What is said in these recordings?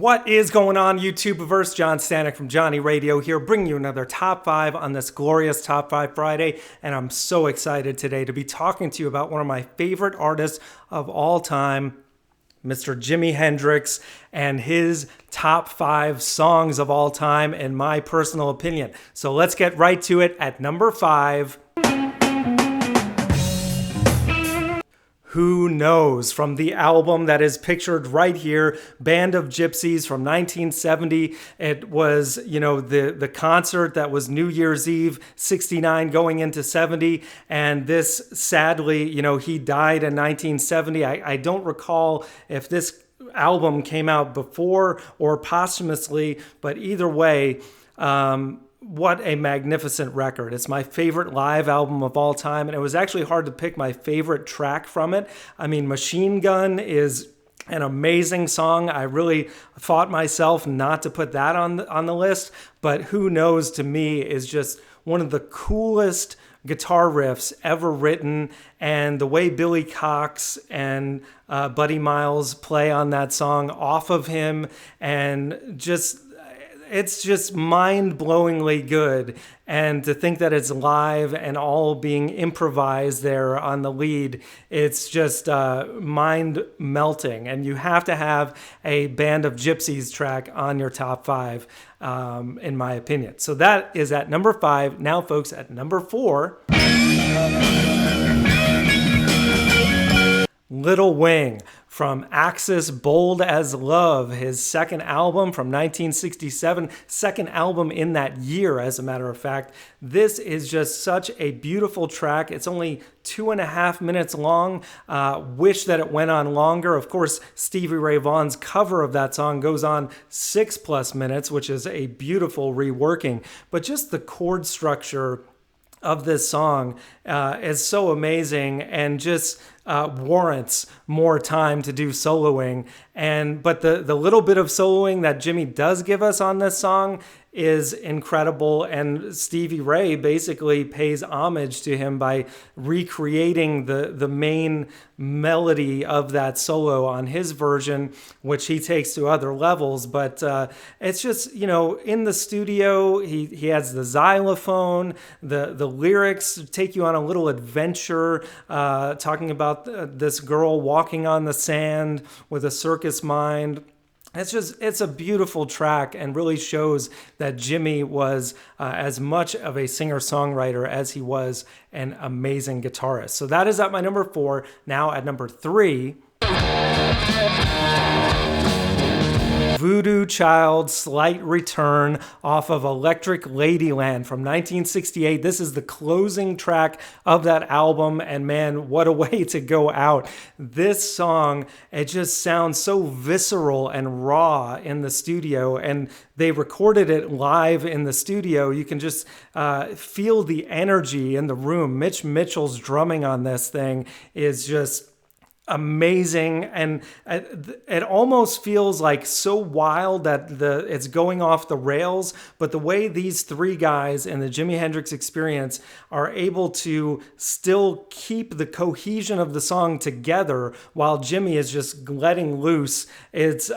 What is going on, YouTubeverse? John Stanek from Johnny Radio here, bringing you another Top 5 on this glorious Top 5 Friday. And I'm so excited today to be talking to you about one of my favorite artists of all time, Mr. Jimi Hendrix, and his top 5 songs of all time, in my personal opinion. So let's get right to it. At number 5, Who Knows, from the album that is pictured right here, Band of Gypsys from 1970. It was, the concert that was New Year's Eve, 69 going into 70. And this, sadly, he died in 1970. I don't recall if this album came out before or posthumously, but either way, what a magnificent record. It's my favorite live album of all time, and it was actually hard to pick my favorite track from it. I mean, Machine Gun is an amazing song. I really fought myself not to put that on the list, but Who Knows to me is just one of the coolest guitar riffs ever written, and the way Billy Cox and Buddy Miles play on that song off of him, and it's just mind-blowingly good. And to think that it's live and all being improvised there on the lead, it's just mind-melting. And you have to have a Band of Gypsys track on your top 5, in my opinion. So that is at number 5. Now, folks, at number 4... Little Wing from Axis, Bold as Love, his second album from 1967, second album in that year, as a matter of fact. This is just such a beautiful track. It's only 2.5 minutes long. Wish that it went on longer. Of course, Stevie Ray Vaughan's cover of that song goes on 6+ minutes, which is a beautiful reworking. But just the chord structure of this song is so amazing, and just warrants more time to do soloing. But the little bit of soloing that Jimmy does give us on this song is incredible, and Stevie Ray basically pays homage to him by recreating the main melody of that solo on his version, which he takes to other levels. But it's just, in the studio, he has the xylophone, the lyrics take you on a little adventure, talking about this girl walking on the sand with a circus mind. It's a beautiful track, and really shows that Jimmy was as much of a singer-songwriter as he was an amazing guitarist. So that is at my number 4. Now at number 3... Voodoo Child, Slight Return, off of Electric Ladyland from 1968. This is the closing track of that album, and man, what a way to go out. This song, it just sounds so visceral and raw in the studio, and they recorded it live in the studio. You can just feel the energy in the room. Mitch Mitchell's drumming on this thing is just amazing, and it almost feels like so wild that it's going off the rails. But the way these three guys in the Jimi Hendrix Experience are able to still keep the cohesion of the song together while Jimmy is just letting loose, it's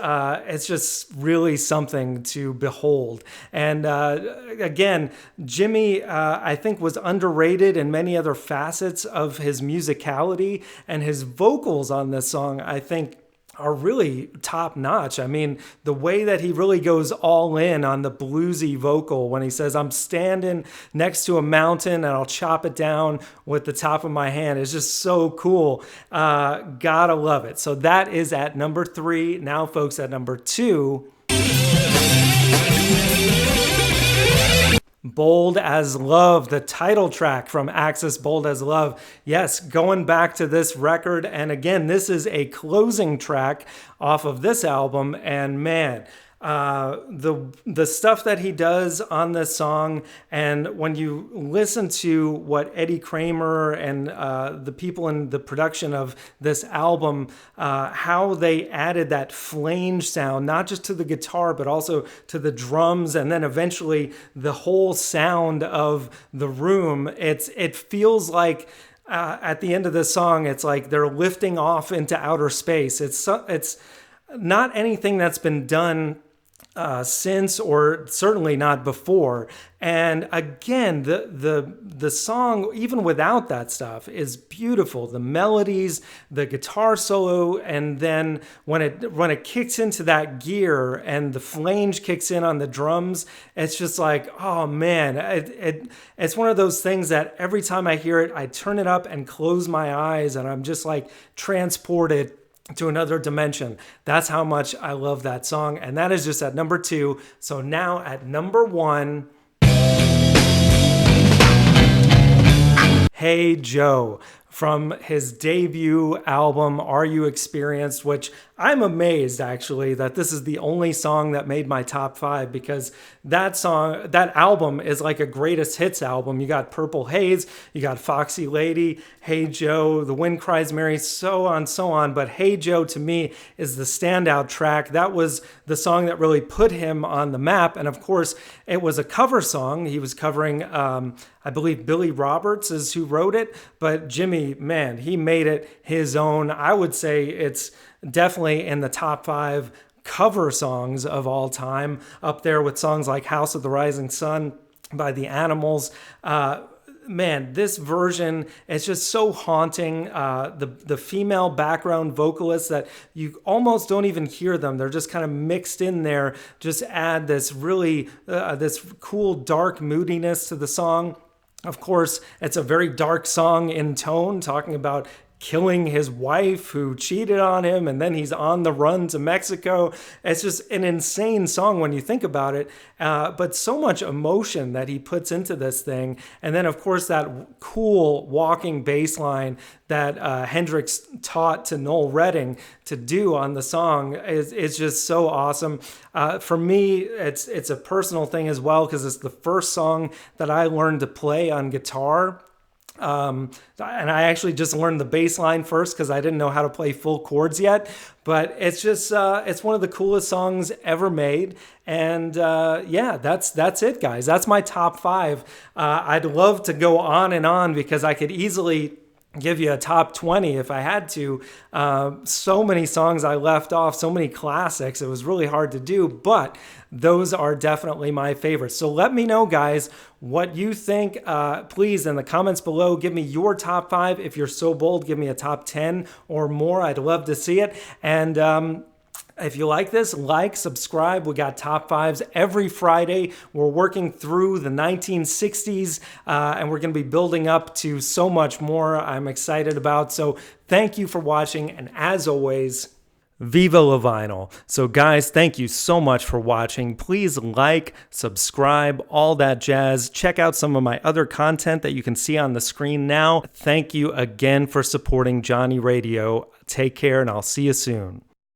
just really something to behold. And again, Jimmy I think was underrated in many other facets of his musicality, and his vocals on this song, I think, are really top notch. I mean, the way that he really goes all in on the bluesy vocal when he says, "I'm standing next to a mountain and I'll chop it down with the top of my hand," is just so cool. Gotta love it. So that is at number 3. Now, folks, at number 2, Bold as Love, the title track from Axis, Bold as Love. Yes, going back to this record, and again, this is a closing track off of this album, and man, the stuff that he does on this song, and when you listen to what Eddie Kramer and the people in the production of this album, how they added that flange sound, not just to the guitar, but also to the drums, and then eventually the whole sound of the room, it feels like at the end of the song, it's like they're lifting off into outer space. It's not anything that's been done since, or certainly not before. And again, the song, even without that stuff, is beautiful. The melodies, the guitar solo, and then when it kicks into that gear and the flange kicks in on the drums, it's just like, oh man, it's one of those things that every time I hear it, I turn it up and close my eyes, and I'm just like transported to another dimension. That's how much I love that song. And that is just at number 2. So now at number 1, Hey Joe, from his debut album, Are You Experienced, which I'm amazed actually that this is the only song that made my top 5, because that album is like a greatest hits album. You got Purple Haze, you got Foxy Lady, Hey Joe, The Wind Cries Mary, so on. But Hey Joe to me is the standout track. That was the song that really put him on the map. And of course, it was a cover song. He was covering, I believe Billy Roberts is who wrote it, but Jimmy, man, he made it his own. I would say it's definitely in the top 5 cover songs of all time, up there with songs like House of the Rising Sun by the Animals. Man, this version is just so haunting. The female background vocalists that you almost don't even hear them. They're just kind of mixed in there, just add this really, this cool dark moodiness to the song. Of course, it's a very dark song in tone, talking about killing his wife who cheated on him, and then he's on the run to Mexico. It's just an insane song when you think about it, but so much emotion that he puts into this thing. And then, of course, that cool walking bass line that Hendrix taught to Noel Redding to do on the song is just so awesome. For me, it's a personal thing as well, because it's the first song that I learned to play on guitar. And I actually just learned the bass line first because I didn't know how to play full chords yet. But it's just, it's one of the coolest songs ever made. And yeah, that's it, guys. That's my top 5. I'd love to go on and on because I could easily give you a top 20 if I had to. So many songs I left off, so many classics. It was really hard to do, but those are definitely my favorites. So let me know, guys, what you think. Please, in the comments below, give me your top 5. If you're so bold, give me a top 10 or more. I'd love to see it. And if you like this, like, subscribe. We got top 5s every Friday. We're working through the 1960s, and we're going to be building up to so much more I'm excited about. So thank you for watching, and as always, Viva La Vinyl. So guys, thank you so much for watching. Please like, subscribe, all that jazz. Check out some of my other content that you can see on the screen now. Thank you again for supporting Johnny Radio. Take care, and I'll see you soon.